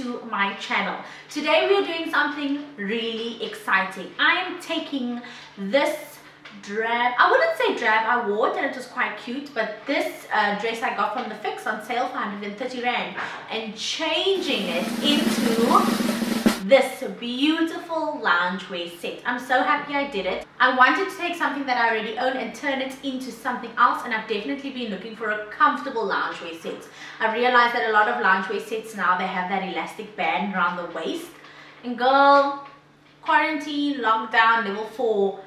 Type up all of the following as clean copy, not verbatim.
to my channel. Today we are doing something really exciting. I am taking this drab, I wouldn't say drab, I wore it and it was quite cute, but this dress I got from the Fix on sale for 130 Rand and changing it into this beautiful loungewear set. I'm so happy I did it. I wanted to take something that I already own and turn it into something else, and I've definitely been looking for a comfortable loungewear set. I realized that a lot of loungewear sets now, they have that elastic band around the waist, and girl, quarantine, lockdown, level 4,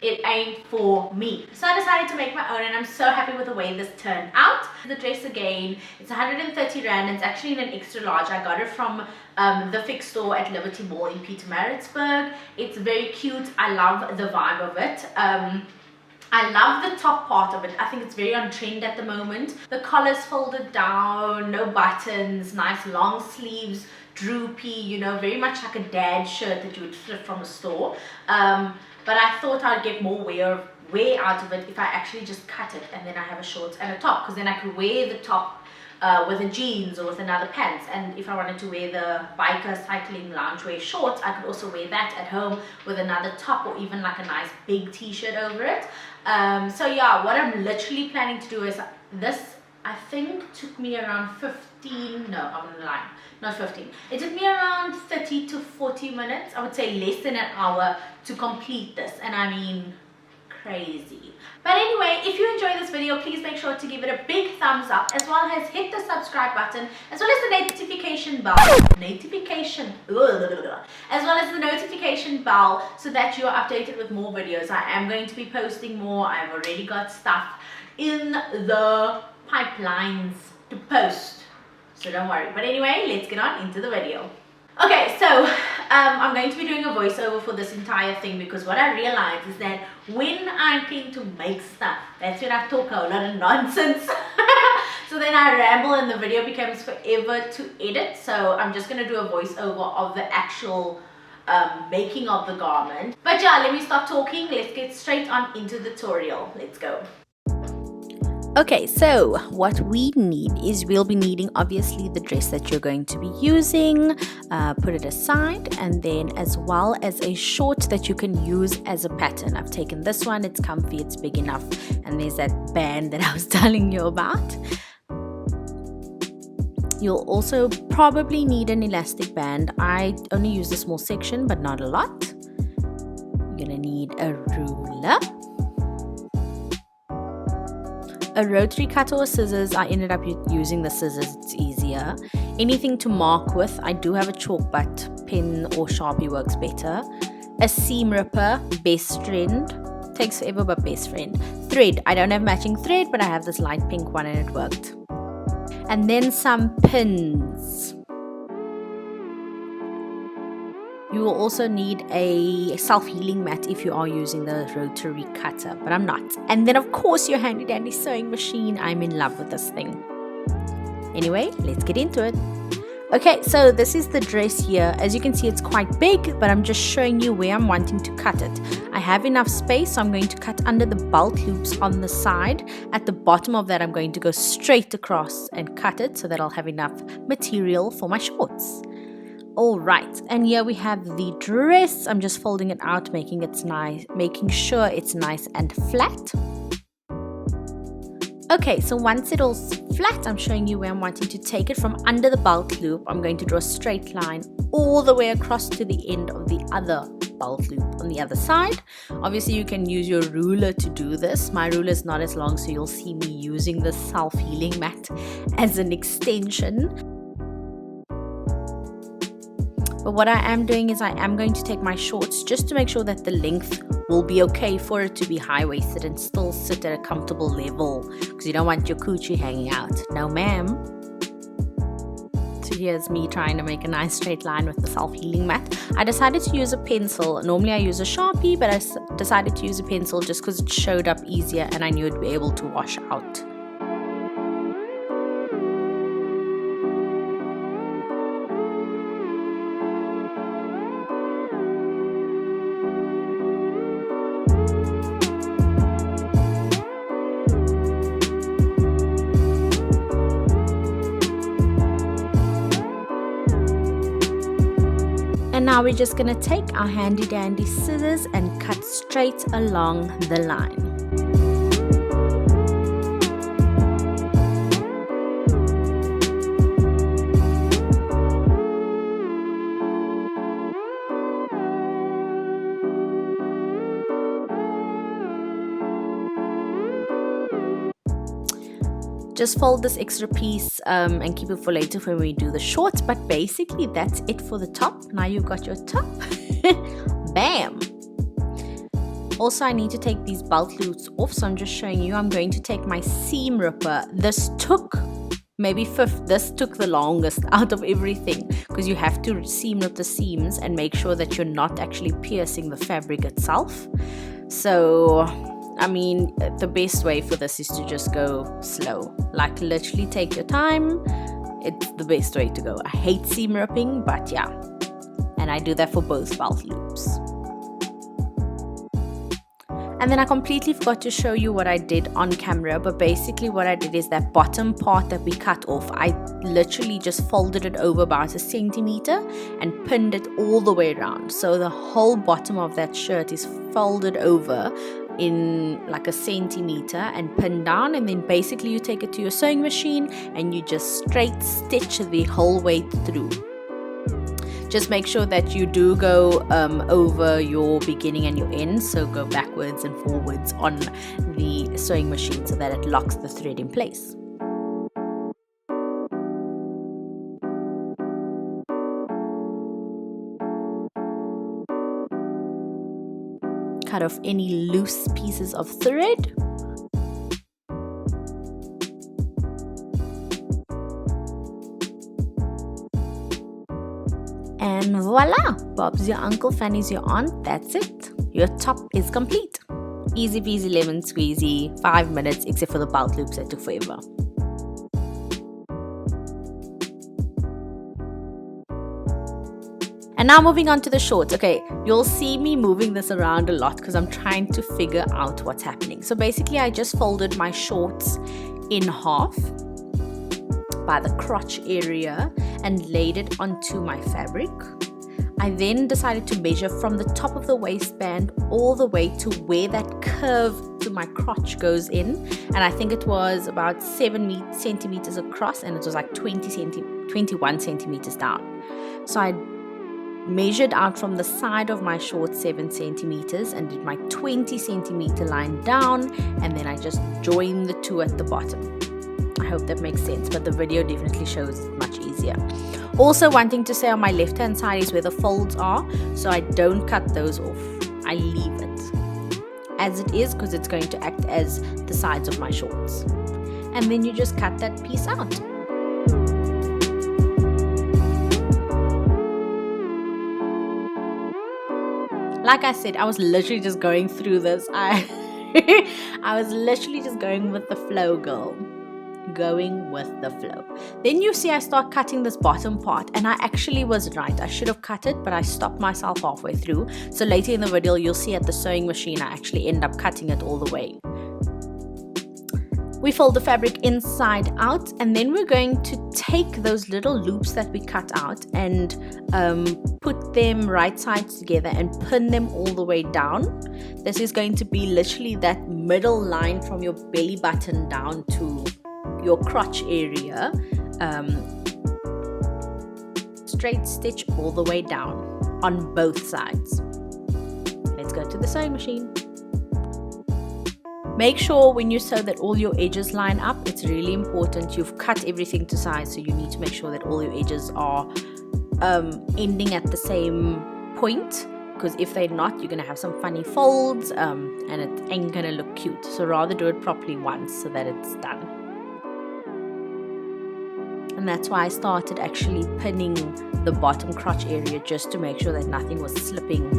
it ain't for me. So I decided to make my own, and I'm so happy with the way this turned out. The dress again, it's 130 Rand. It's actually in an extra large. I got it from the Fix store at Liberty Mall in Pietermaritzburg. It's very cute. I love the vibe of it. I love the top part of it. I think it's very on trend at the moment. The collar's folded down, no buttons, nice long sleeves, droopy, you know, very much like a dad shirt that you would flip from a store. But I thought I'd get more wear out of it if I actually just cut it and then I have a shorts and a top, because then I could wear the top with a jeans or with another pants, and if I wanted to wear the biker cycling loungewear shorts, I could also wear that at home with another top or even like a nice big t-shirt over it. So yeah, what I'm literally planning to do is this, I think took me around 15, no, I'm lying, not 15. It took me around 30 to 40 minutes, I would say less than an hour to complete this, and I mean crazy. But anyway, if you enjoy this video, please make sure to give it a big thumbs up, as well as hit the subscribe button, as well as the notification bell, as well as the notification bell, so that you are updated with more videos. I am going to be posting more. I've already got stuff in the pipelines to post, so don't worry. But anyway, let's get on into the video. Okay, so I'm going to be doing a voiceover for this entire thing, because what I realized is that when I tend to make stuff, that's when I talk a lot of nonsense. So then I ramble and the video becomes forever to edit. So I'm just going to do a voiceover of the actual making of the garment. But yeah, let me stop talking. Let's get straight on into the tutorial. Let's go. Okay, so what we need is we'll be needing obviously the dress that you're going to be using, put it aside, and then as well as a short that you can use as a pattern. I've taken this one, it's comfy, it's big enough, and there's that band that I was telling you about. You'll also probably need an elastic band. I only use a small section, but not a lot. You're gonna need a ruler, a rotary cutter or scissors. I ended up using the scissors, it's easier. Anything to mark with. I do have a chalk, but pen or Sharpie works better. A seam ripper, best friend. Takes forever, but best friend. Thread. I don't have matching thread, but I have this light pink one and it worked. And then some pins. You will also need a self-healing mat if you are using the rotary cutter, but I'm not. And then of course your handy dandy sewing machine. I'm in love with this thing. Anyway, let's get into it. Okay, so this is the dress here. As you can see, it's quite big, but I'm just showing you where I'm wanting to cut it. I have enough space, so I'm going to cut under the belt loops on the side. At the bottom of that, I'm going to go straight across and cut it so that I'll have enough material for my shorts. Alright, and here we have the dress. I'm just folding it out, making sure it's nice and flat. Okay, so once it all's flat, I'm showing you where I'm wanting to take it from under the belt loop. I'm going to draw a straight line all the way across to the end of the other belt loop on the other side. Obviously, you can use your ruler to do this. My ruler is not as long, so you'll see me using the self-healing mat as an extension. But what I am doing is I am going to take my shorts just to make sure that the length will be okay for it to be high-waisted and still sit at a comfortable level, because you don't want your coochie hanging out. No ma'am. So here's me trying to make a nice straight line with the self-healing mat. I decided to use a pencil. Normally I use a Sharpie, but I decided to use a pencil just because it showed up easier and I knew it'd be able to wash out. now we're just going to take our handy dandy scissors and cut straight along the line. Just fold this extra piece and keep it for later when we do the shorts, but basically that's it for the top. Now you've got your top. Bam! Also, I need to take these belt loops off, so I'm just showing you. I'm going to take my seam ripper. This took the longest out of everything, because you have to seam rip the seams and make sure that you're not actually piercing the fabric itself. So I mean, the best way for this is to just go slow. Like, literally take your time. It's the best way to go. I hate seam ripping, but yeah. And I do that for both belt loops. And then I completely forgot to show you what I did on camera, but basically what I did is that bottom part that we cut off, I literally just folded it over about 1 centimeter and pinned it all the way around. So the whole bottom of that shirt is folded over in like 1 centimeter and pinned down, and then basically you take it to your sewing machine and you just straight stitch the whole way through. Just make sure that you do go over your beginning and your end, so go backwards and forwards on the sewing machine so that it locks the thread in place. Cut off any loose pieces of thread. And voila! Bob's your uncle, Fanny's your aunt. That's it. Your top is complete. Easy peasy lemon squeezy. 5 minutes, except for the belt loops that took forever. And now moving on to the shorts. Okay, you'll see me moving this around a lot because I'm trying to figure out what's happening. So basically I just folded my shorts in half by the crotch area and laid it onto my fabric. I then decided to measure from the top of the waistband all the way to where that curve to my crotch goes in, and I think it was about 7 centimeters across, and it was like 21 centimeters down. So I measured out from the side of my short 7 centimeters and did my 20 centimeter line down, and then I just joined the two at the bottom. I hope that makes sense, but the video definitely shows it much easier. Also, one thing to say on my left hand side is where the folds are, so I don't cut those off. I leave it as it is because it's going to act as the sides of my shorts. And then you just cut that piece out. Like I said, I was literally just going through this. I was literally just going with the flow, girl. Going with the flow. Then you see I start cutting this bottom part, and I actually was right. I should have cut it, but I stopped myself halfway through. So later in the video, you'll see at the sewing machine, I actually end up cutting it all the way. We fold the fabric inside out, and then we're going to take those little loops that we cut out and put them right sides together and pin them all the way down. This is going to be literally that middle line from your belly button down to your crotch area. Straight stitch all the way down on both sides. Let's go to the sewing machine. Make sure when you sew that all your edges line up. It's really important. You've cut everything to size, so you need to make sure that all your edges are ending at the same point, because if they're not, you're going to have some funny folds and it ain't going to look cute. So rather do it properly once so that it's done. And that's why I started actually pinning the bottom crotch area, just to make sure that nothing was slipping.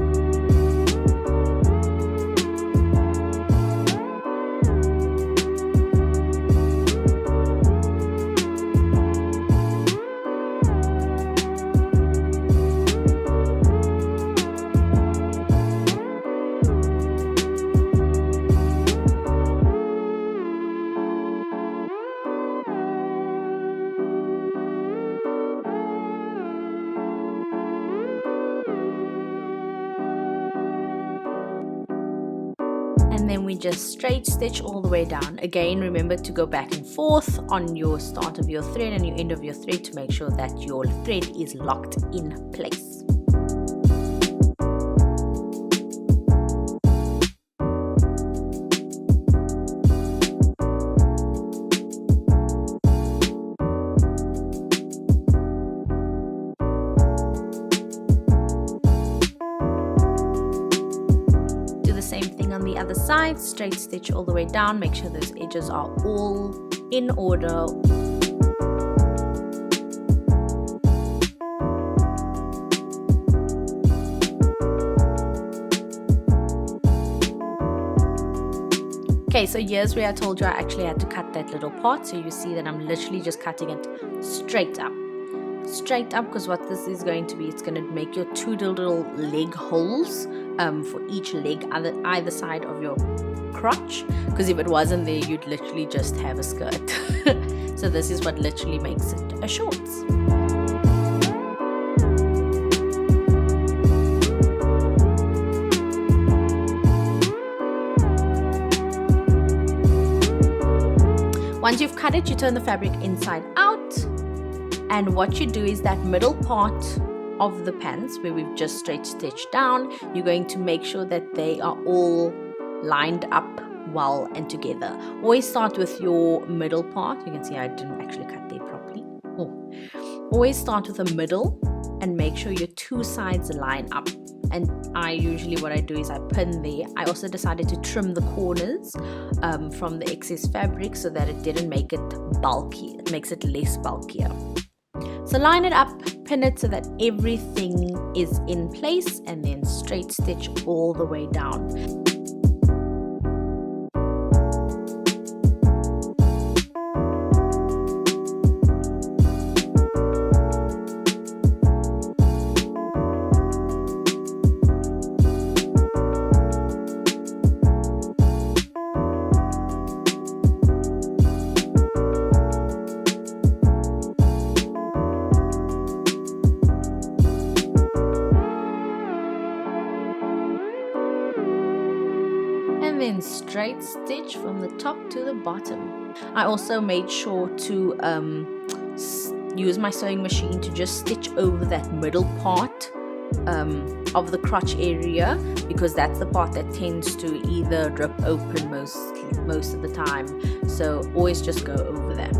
we just straight stitch all the way down. Again, remember to go back and forth on your start of your thread and your end of your thread to make sure that your thread is locked in place. On the other side, straight stitch all the way down, make sure those edges are all in order. Okay, so here's where I told you I actually had to cut that little part, so you see that I'm literally just cutting it straight up, because what this is going to be, it's going to make your two little leg holes for each leg either side of your crotch, because if it wasn't there, you'd literally just have a skirt. So this is what literally makes it a shorts. Once you've cut it, you turn the fabric inside out, and what you do is that middle part of the pants where we've just straight stitched down, you're going to make sure that they are all lined up well and together. Always start with your middle part. You can see I didn't actually cut there properly. Always start with the middle and make sure your two sides line up. And what I do is I pin there. I also decided to trim the corners from the excess fabric so that it didn't make it bulky. It makes it less bulkier. So line it up, pin it so that everything is in place, and then straight stitch all the way down. Then straight stitch from the top to the bottom. I also made sure to use my sewing machine to just stitch over that middle part of the crotch area, because that's the part that tends to either rip open most of the time. So always just go over that.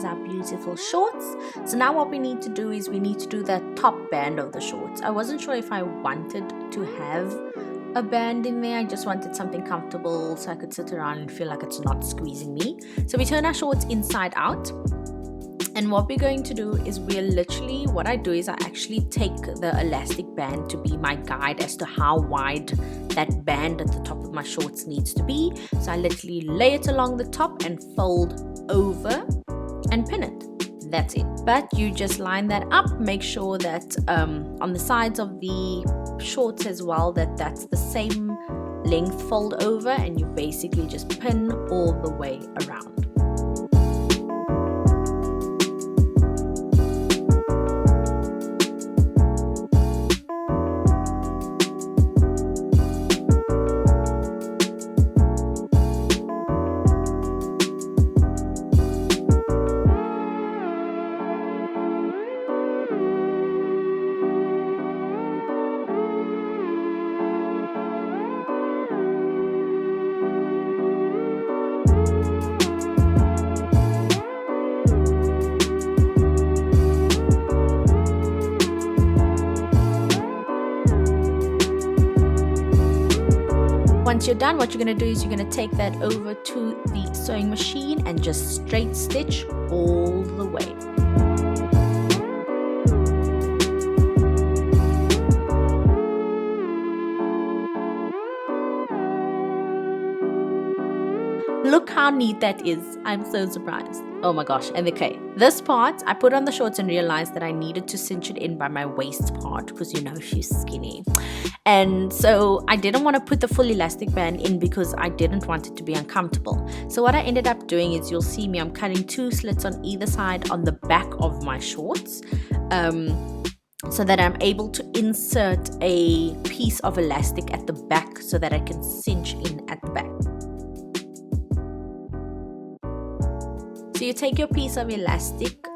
Our beautiful shorts. So now what we need to do is we need to do that top band of the shorts. I wasn't sure if I wanted to have a band in there. I just wanted something comfortable so I could sit around and feel like it's not squeezing me. So we turn our shorts inside out, and what we're going to do is what I do is I actually take the elastic band to be my guide as to how wide that band at the top of my shorts needs to be. So I literally lay it along the top and fold over and pin it. That's it. But you just line that up, make sure that on the sides of the shorts as well, that's the same length fold over, and you basically just pin all the way around. Once you're done, what you're going to do is you're going to take that over to the sewing machine and just straight stitch all the way. Look how how neat that is. I'm so surprised. Oh my gosh. And okay, this part, I put on the shorts and realized that I needed to cinch it in by my waist part because you know she's skinny. And so I didn't want to put the full elastic band in because I didn't want it to be uncomfortable. So what I ended up doing is, you'll see me, I'm cutting 2 slits on either side on the back of my shorts. So that I'm able to insert a piece of elastic at the back so that I can cinch in at the back. So you take your piece of elastic,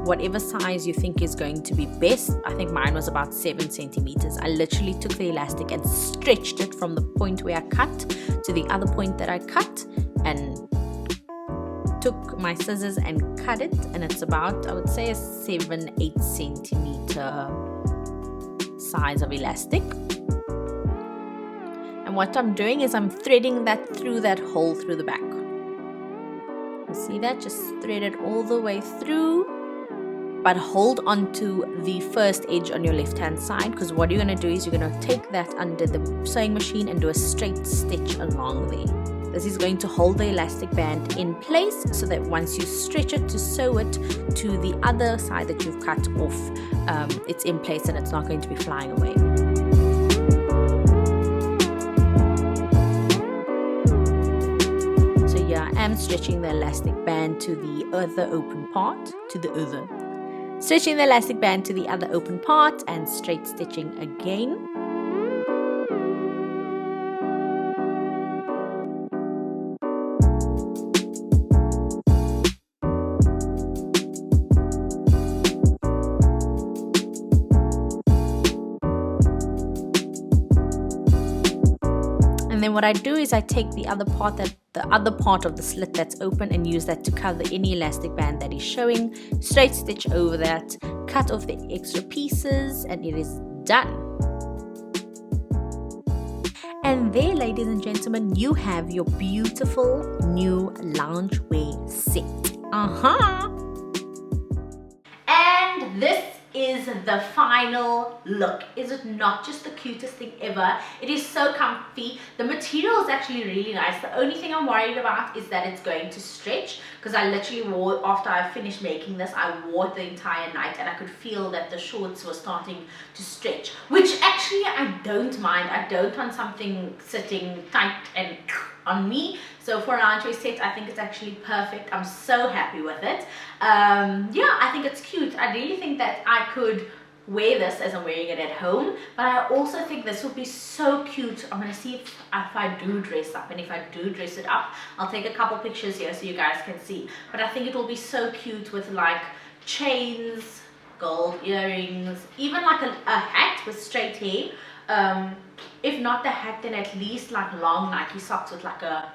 whatever size you think is going to be best. I think mine was about 7 centimeters. I literally took the elastic and stretched it from the point where I cut to the other point that I cut, and took my scissors and cut it, and it's about, I would say, a 7-8 centimeter size of elastic. And what I'm doing is I'm threading that through that hole through the back. You see that? Just thread it all the way through, but hold on to the first edge on your left hand side, because what you're going to do is you're going to take that under the sewing machine and do a straight stitch along there. This is going to hold the elastic band in place so that once you stretch it to sew it to the other side that you've cut off, it's in place and it's not going to be flying away. So yeah, I am stretching the elastic band to the other open part, stretching the elastic band to the other open part and straight stitching again. And then what I do is I take the other part of the slit that's open and use that to cover any elastic band that is showing, straight stitch over that, cut off the extra pieces, and it is done. And there, ladies and gentlemen, you have your beautiful new loungewear set. And this is the final look. Is it not just the cutest thing ever? It is so comfy. The material is actually really nice. The only thing I'm worried about is that it's going to stretch, because I literally wore, after I finished making this, I wore it the entire night and I could feel that the shorts were starting to stretch, which actually I don't mind. I don't want something sitting tight and on me. So for a loungewear set, I think it's actually perfect. I'm so happy with it. Yeah, I think it's cute. I really think that I could wear this as I'm wearing it at home, but I also think this would be so cute. I'm gonna see if I do dress up, and if I do dress it up, I'll take a couple pictures here so you guys can see. But I think it will be so cute with like chains, gold earrings, even like a hat with straight hair. If not the hat, then at least like long Nike socks with like a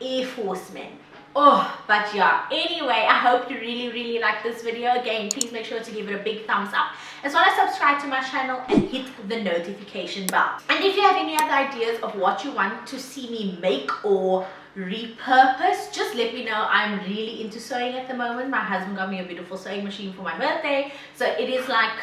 Air Force man. Oh, but yeah, anyway, I hope you really like this video. Again, please make sure to give it a big thumbs up, as well as subscribe to my channel and hit the notification bell. And if you have any other ideas of what you want to see me make or repurpose, just let me know. I'm really into sewing at the moment. My husband got me a beautiful sewing machine for my birthday, so it is like,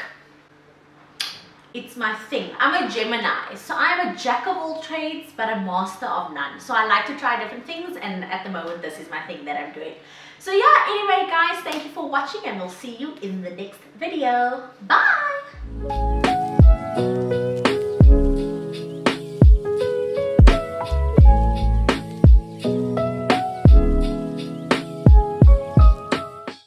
it's my thing. I'm a Gemini, so I'm a jack of all trades but a master of none. So I like to try different things, and at the moment this is my thing that I'm doing. So yeah, anyway guys, thank you for watching and we'll see you in the next video. Bye!